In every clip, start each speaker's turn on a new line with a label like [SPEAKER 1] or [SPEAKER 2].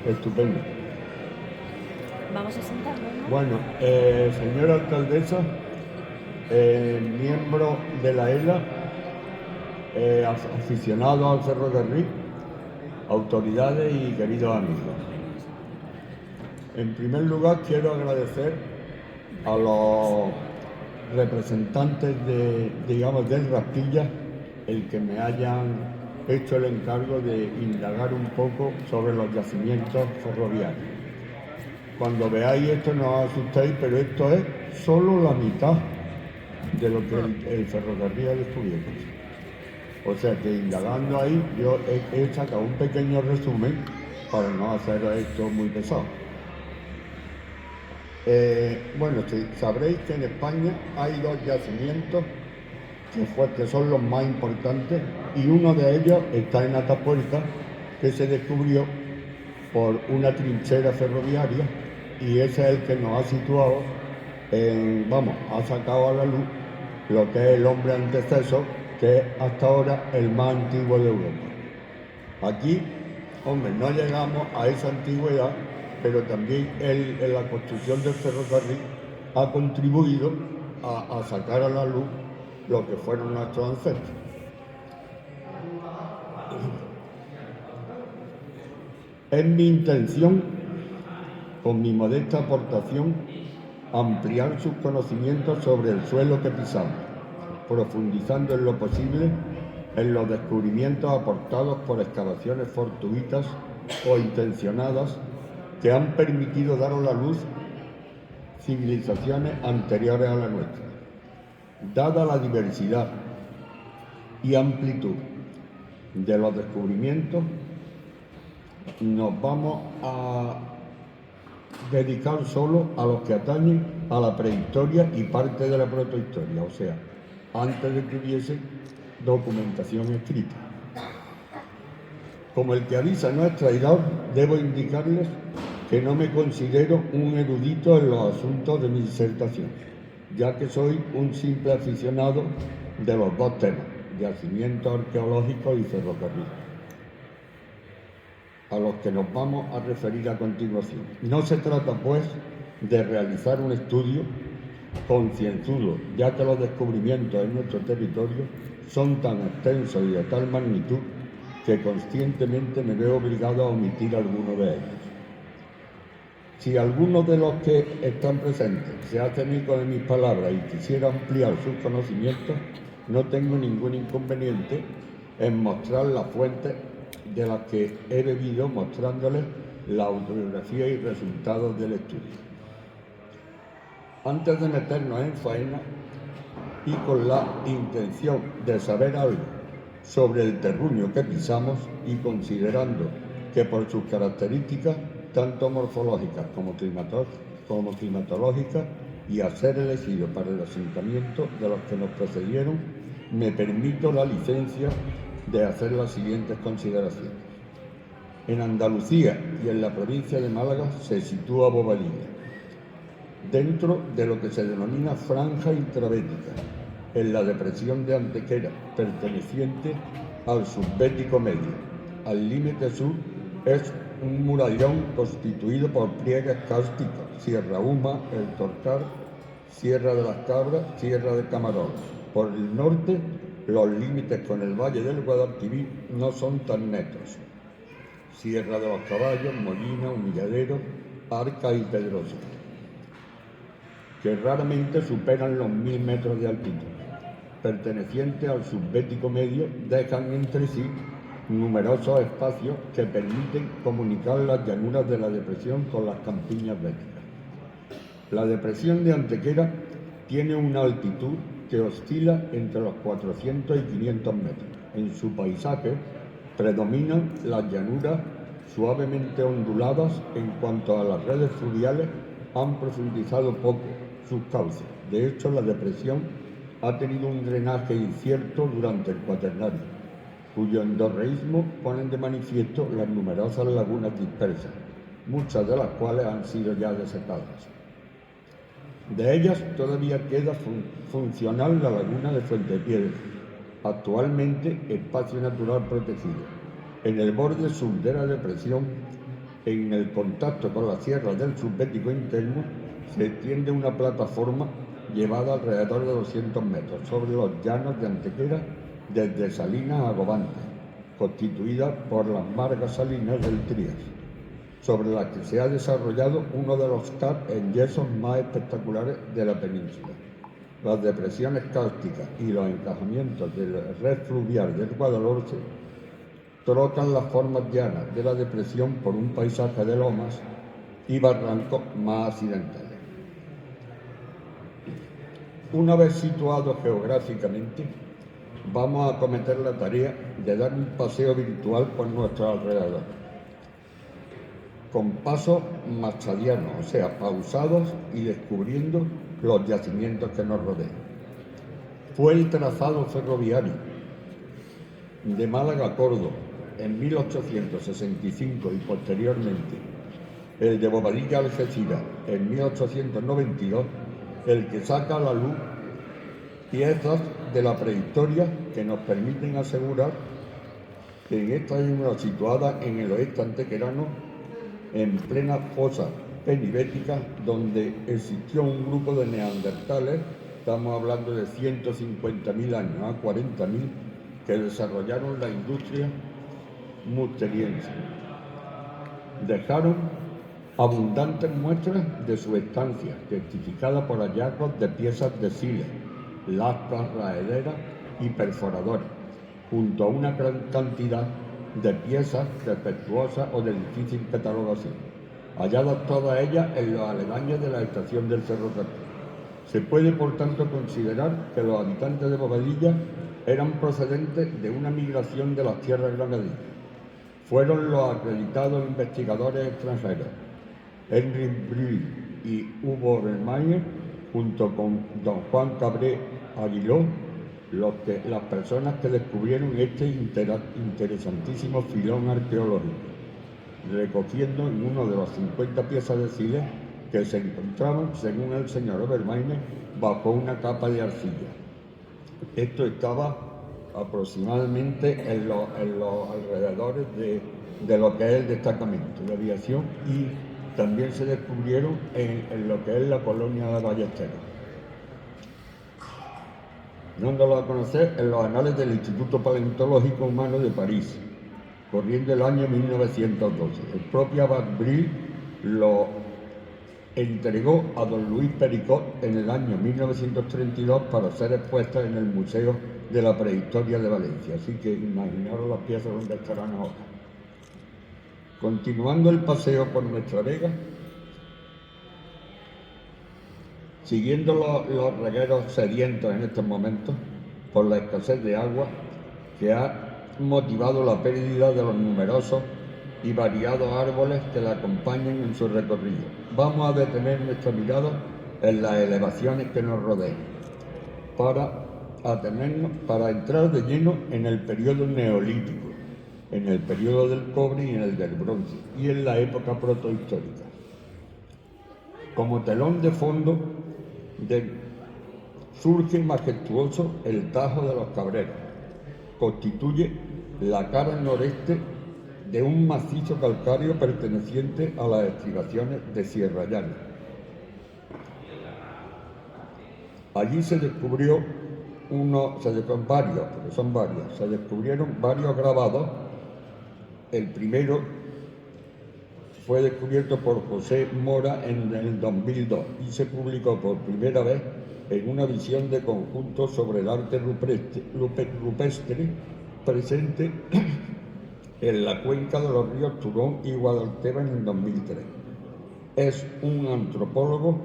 [SPEAKER 1] Estupendo.
[SPEAKER 2] Vamos a sentarnos, ¿no?
[SPEAKER 1] Bueno, señora alcaldesa, miembro de la ELA, aficionados al ferrocarril, autoridades y queridos amigos. En primer lugar, quiero agradecer a los representantes del Raspilla el que me hayan hecho el encargo de indagar un poco sobre los yacimientos ferroviarios. Cuando veáis esto no os asustéis, pero esto es solo la mitad de lo que el ferrocarril ha descubierto. O sea que indagando ahí yo he sacado un pequeño resumen para no hacer esto muy pesado. Bueno, sabréis que en España hay dos yacimientos que son los más importantes, y uno de ellos está en Atapuerca, que se descubrió por una trinchera ferroviaria, y ese es el que nos ha situado, ha sacado a la luz lo que es el hombre anteceso, que es hasta ahora el más antiguo de Europa. Aquí, hombre, no llegamos a esa antigüedad, pero también en la construcción del ferrocarril ha contribuido a sacar a la luz lo que fueron nuestros ancestros. Es mi intención, con mi modesta aportación, ampliar sus conocimientos sobre el suelo que pisamos, profundizando en lo posible en los descubrimientos aportados por excavaciones fortuitas o intencionadas que han permitido dar a la luz civilizaciones anteriores a la nuestra. Dada la diversidad y amplitud de los descubrimientos, nos vamos a dedicar solo a los que atañen a la prehistoria y parte de la protohistoria, o sea, antes de que hubiese documentación escrita. Como el que avisa no es traidor, debo indicarles que no me considero un erudito en los asuntos de mi disertación, ya que soy un simple aficionado de los dos temas, yacimientos arqueológicos y ferrocarril, a los que nos vamos a referir a continuación. No se trata, pues, de realizar un estudio concienzudo, ya que los descubrimientos en nuestro territorio son tan extensos y de tal magnitud que conscientemente me veo obligado a omitir alguno de ellos. Si alguno de los que están presentes se hace eco de mis palabras y quisiera ampliar sus conocimientos, no tengo ningún inconveniente en mostrar las fuentes de las que he bebido, mostrándoles la autobiografía y resultados del estudio. Antes de meternos en faena, y con la intención de saber algo sobre el terruño que pisamos, y considerando que por sus características, tanto morfológicas como climatológicas, y a ser elegido para el asentamiento de los que nos precedieron, me permito la licencia de hacer las siguientes consideraciones. En Andalucía y en la provincia de Málaga se sitúa Bobadilla, dentro de lo que se denomina franja intrabética, en la depresión de Antequera, perteneciente al subbético medio. Al límite sur es un murallón constituido por pliegues cársticos: Sierra Uma, El Torcar, Sierra de las Cabras, Sierra de Camarones. Por el norte, los límites con el valle del Guadalquivir no son tan netos: Sierra de los Caballos, Molina, Humilladero, Arca y Pedrosa, que raramente superan los 1000 metros de altitud. Pertenecientes al subbético medio, dejan entre sí numerosos espacios que permiten comunicar las llanuras de la depresión con las campiñas béticas. La depresión de Antequera tiene una altitud que oscila entre los 400 y 500 metros. En su paisaje predominan las llanuras suavemente onduladas. En cuanto a las redes fluviales, han profundizado poco sus cauces. De hecho, la depresión ha tenido un drenaje incierto durante el Cuaternario, cuyo endorreísmo ponen de manifiesto las numerosas lagunas dispersas, muchas de las cuales han sido ya desecadas. De ellas todavía queda funcional la laguna de Fuentepiedra, actualmente espacio natural protegido. En el borde sur de la depresión En el contacto con la sierra del subbético interno se extiende una plataforma llevada alrededor de 200 metros sobre los llanos de Antequera desde Salinas a Gobante, constituida por las margas salinas del Trías, sobre la que se ha desarrollado uno de los CAP en yesos más espectaculares de la península. Las depresiones cársticas y los encajamientos de la red fluvial del Guadalhorce trocan las formas llanas de la depresión por un paisaje de lomas y barrancos más accidentales. Una vez situados geográficamente, vamos a acometer la tarea de dar un paseo virtual por nuestros alrededores, con pasos machadianos, o sea, pausados y descubriendo los yacimientos que nos rodean. Fue el trazado ferroviario de Málaga a Córdoba en 1865 y posteriormente el de Bobadilla a Algeciras en 1892, el que saca a la luz piezas de la prehistoria que nos permiten asegurar que en esta isla situada en el oeste antequerano, en plena fosa penibética, donde existió un grupo de neandertales, estamos hablando de 150.000 años a 40.000, que desarrollaron la industria musteriense. Dejaron abundantes muestras de su estancia, testificada por hallazgos de piezas de siles, lascas, raederas y perforadores, junto a una gran cantidad de piezas defectuosas o de difícil catalogación, halladas todas ellas en los aledaños de la estación del ferrocarril. Se puede, por tanto, considerar que los habitantes de Bobadilla eran procedentes de una migración de las tierras granadinas. Fueron los acreditados investigadores extranjeros, Henry Brill y Hugo Obermayer, junto con don Juan Cabré Aguiló, las personas que descubrieron este interesantísimo filón arqueológico, recogiendo en uno de los 50 piezas de siles que se encontraban, según el señor Obermayer, bajo una capa de arcilla. Esto estaba aproximadamente en los alrededores de lo que es el destacamento de aviación, y también se descubrieron en lo que es la colonia de Ballesteros. Dándolo a conocer en los anales del Instituto Paleontológico Humano de París, corriendo el año 1912. El propio Abat-Bril lo entregó a don Luis Pericot en el año 1932 para ser expuesta en el Museo de la Prehistoria de Valencia. Así que imaginaros las piezas donde estarán ahora. Continuando el paseo por nuestra vega, siguiendo los regueros sedientos en estos momentos por la escasez de agua que ha motivado la pérdida de los numerosos y variados árboles que la acompañan en su recorrido, vamos a detener nuestra mirada en las elevaciones que nos rodean para entrar de lleno en el periodo neolítico, en el periodo del cobre y en el del bronce, y en la época protohistórica. Como telón de fondo surge majestuoso el Tajo de los Cabreros. Constituye la cara noreste de un macizo calcáreo perteneciente a las estribaciones de Sierra Llana. Allí se descubrieron varios grabados. El primero fue descubierto por José Mora en el 2002 y se publicó por primera vez en una visión de conjunto sobre el arte rupestre presente en la cuenca de los ríos Turón y Guadalteba en el 2003. Es un antropólogo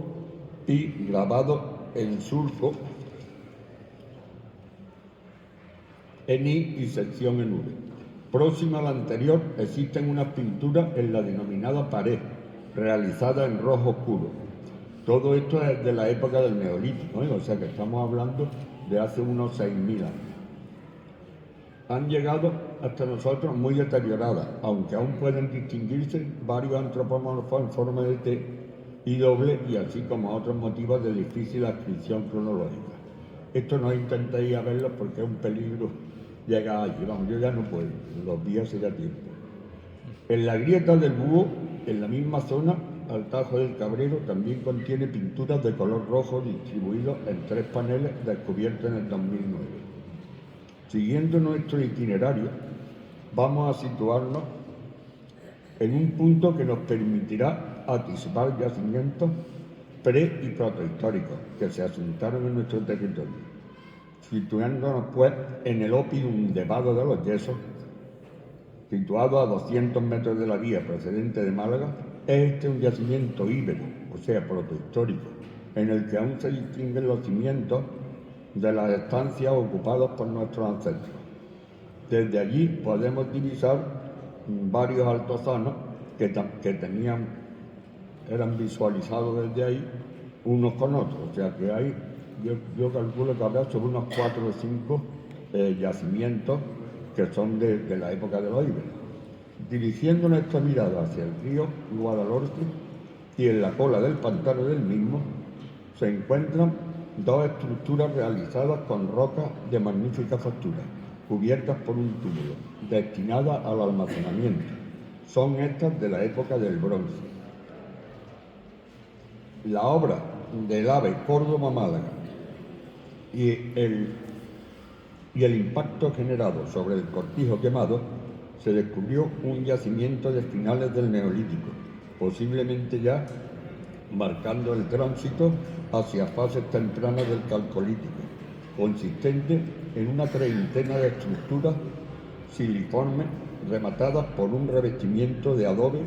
[SPEAKER 1] pi grabado en surco, en I y sección en V. Próxima a la anterior existen unas pinturas en la denominada pared, realizadas en rojo oscuro. Todo esto es de la época del Neolítico, o sea que estamos hablando de hace unos 6.000 años. Han llegado hasta nosotros muy deterioradas, aunque aún pueden distinguirse varios antropomorfos en forma de T y doble, y así como otros motivos de difícil adscripción cronológica. Esto no intentéis a verlo porque es un peligro llegar allí. Vamos, yo ya no puedo, los días será tiempo. En la grieta del Búho en la misma zona, al Tajo del Cabrero, también contiene pinturas de color rojo distribuidos en 3 paneles descubiertos en el 2009. Siguiendo nuestro itinerario, vamos a situarnos en un punto que nos permitirá atisbar yacimientos pre- y protohistóricos que se asentaron en nuestro territorio, situándonos pues en el Oppidum de Vado de los Yesos, situado a 200 metros de la vía procedente de Málaga. Es este un yacimiento íbero, o sea, protohistórico, en el que aún se distinguen los cimientos de las estancias ocupadas por nuestros ancestros. Desde allí podemos divisar varios altozanos que eran visualizados desde ahí unos con otros, o sea que hay, yo calculo que habrá sobre unos 4 o 5 yacimientos que son de la época de los íberos. Dirigiendo nuestra mirada hacia el río Guadalhorce y en la cola del pantano del mismo, se encuentran 2 estructuras realizadas con rocas de magnífica factura, cubiertas por un túmulo, destinadas al almacenamiento. Son estas de la época del bronce. La obra del AVE Córdoba-Málaga y el impacto generado sobre el cortijo quemado, se descubrió un yacimiento de finales del Neolítico, posiblemente ya marcando el tránsito hacia fases tempranas del Calcolítico, consistente en una treintena de estructuras siliformes rematadas por un revestimiento de adobe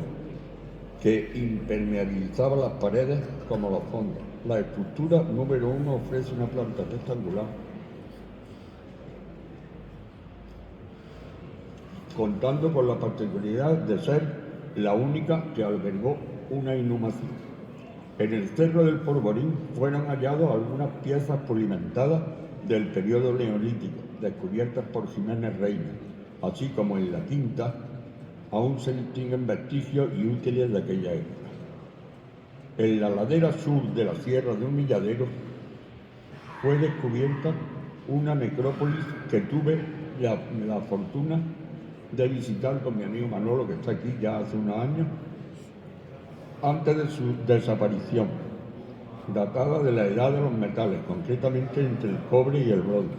[SPEAKER 1] que impermeabilizaba las paredes como los fondos. La estructura número 1 ofrece una planta rectangular contando con la particularidad de ser la única que albergó una inhumación. En el Cerro del Polvorín fueron hallados algunas piezas pulimentadas del periodo neolítico, descubiertas por Jiménez Reina, así como en la Quinta aún se distinguen vestigios y útiles de aquella época. En la ladera sur de la Sierra de Humilladero fue descubierta una necrópolis que tuve la fortuna de visitar con mi amigo Manolo, que está aquí ya hace unos años, antes de su desaparición, datada de la edad de los metales, concretamente entre el cobre y el bronce.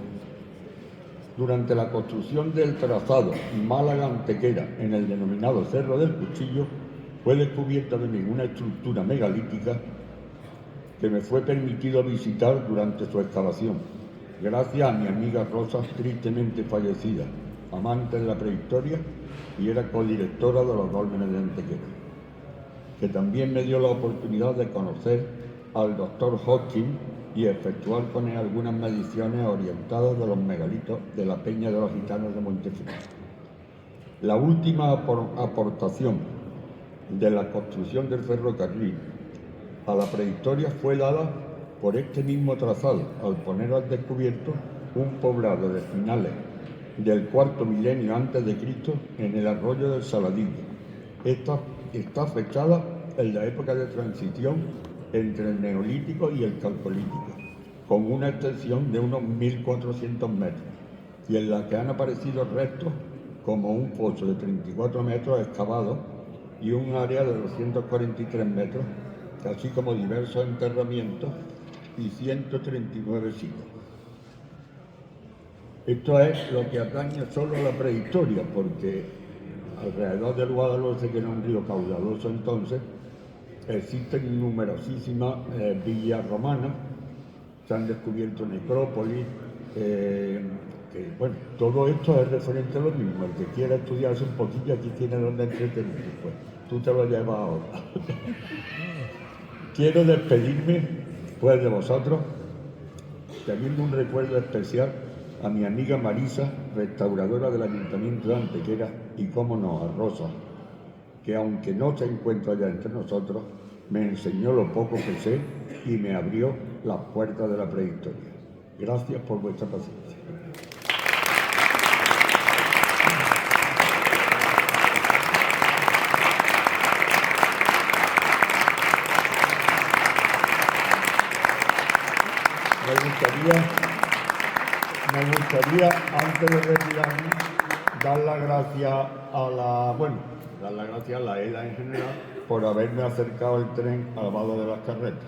[SPEAKER 1] Durante la construcción del trazado Málaga-Antequera en el denominado Cerro del Cuchillo, fue descubierta de mí una estructura megalítica que me fue permitido visitar durante su excavación, gracias a mi amiga Rosa, tristemente fallecida, amante de la prehistoria y era codirectora de los dólmenes de Antequera, que también me dio la oportunidad de conocer al doctor Hodgkin y efectuar con él algunas mediciones orientadas de los megalitos de la Peña de los Gitanos de Montefrío. La última aportación de la construcción del ferrocarril a la prehistoria fue dada por este mismo trazado, al poner al descubierto un poblado de finales del cuarto milenio antes de Cristo en el arroyo del Saladillo. Esta está fechada en la época de transición entre el Neolítico y el Calcolítico, con una extensión de unos 1.400 metros, y en la que han aparecido restos como un foso de 34 metros excavado y un área de 243 metros, así como diversos enterramientos y 139 silos. Esto es lo que atañe solo a la prehistoria, porque alrededor del Guadalhorce, que era un río caudaloso entonces, existen numerosísimas villas romanas, se han descubierto necrópolis, bueno, todo esto es referente a lo mismo. El que quiera estudiarse un poquillo, aquí tiene donde entretenerse, pues tú te lo llevas ahora. Quiero despedirme, pues, de vosotros, teniendo un recuerdo especial a mi amiga Marisa, restauradora del Ayuntamiento de Antequera, y cómo no, a Rosa, que aunque no se encuentra ya entre nosotros, me enseñó lo poco que sé y me abrió las puertas de la prehistoria. Gracias por vuestra paciencia. Me gustaría, antes de retirarme, dar las gracias a la ELA en general, por haberme acercado el tren al lado de las carretas.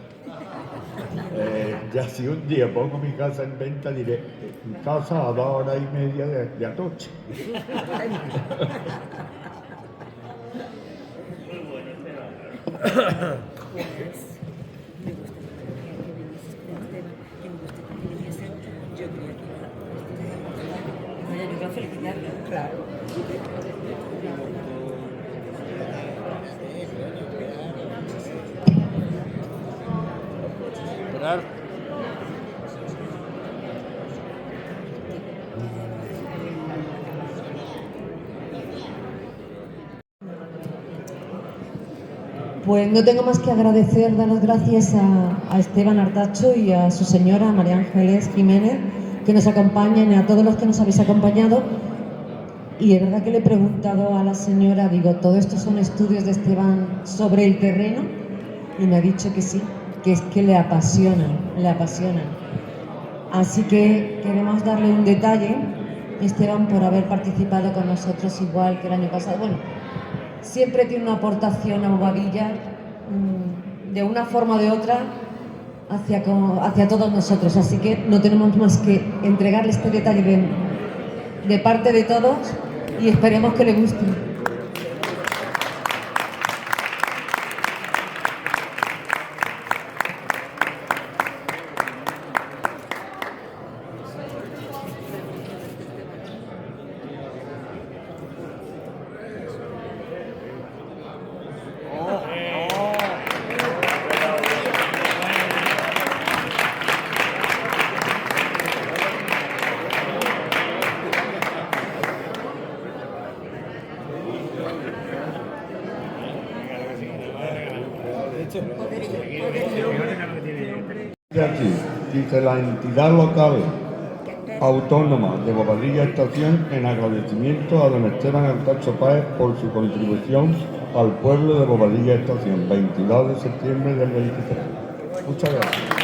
[SPEAKER 1] Ya si un día pongo mi casa en venta, diré, mi casa a 2 horas y media de Atocha.
[SPEAKER 2] Claro.
[SPEAKER 3] Pues no tengo más que agradecer, dar las gracias a Esteban Artacho y a su señora María Ángeles Jiménez, que nos acompañan, y a todos los que nos habéis acompañado. Y es verdad que le he preguntado a la señora, digo, ¿todo esto son estudios de Esteban sobre el terreno? Y me ha dicho que sí, que es que le apasionan, le apasionan. Así que queremos darle un detalle, Esteban, por haber participado con nosotros igual que el año pasado. Bueno, siempre tiene una aportación a Bobadilla, de una forma o de otra, hacia todos nosotros. Así que no tenemos más que entregarle este detalle de parte de todos y esperemos que le guste.
[SPEAKER 1] De aquí, dice la entidad local autónoma de Bobadilla Estación en agradecimiento a don Esteban Artacho Páez por su contribución al pueblo de Bobadilla Estación, 22 de septiembre del 23. Muchas gracias.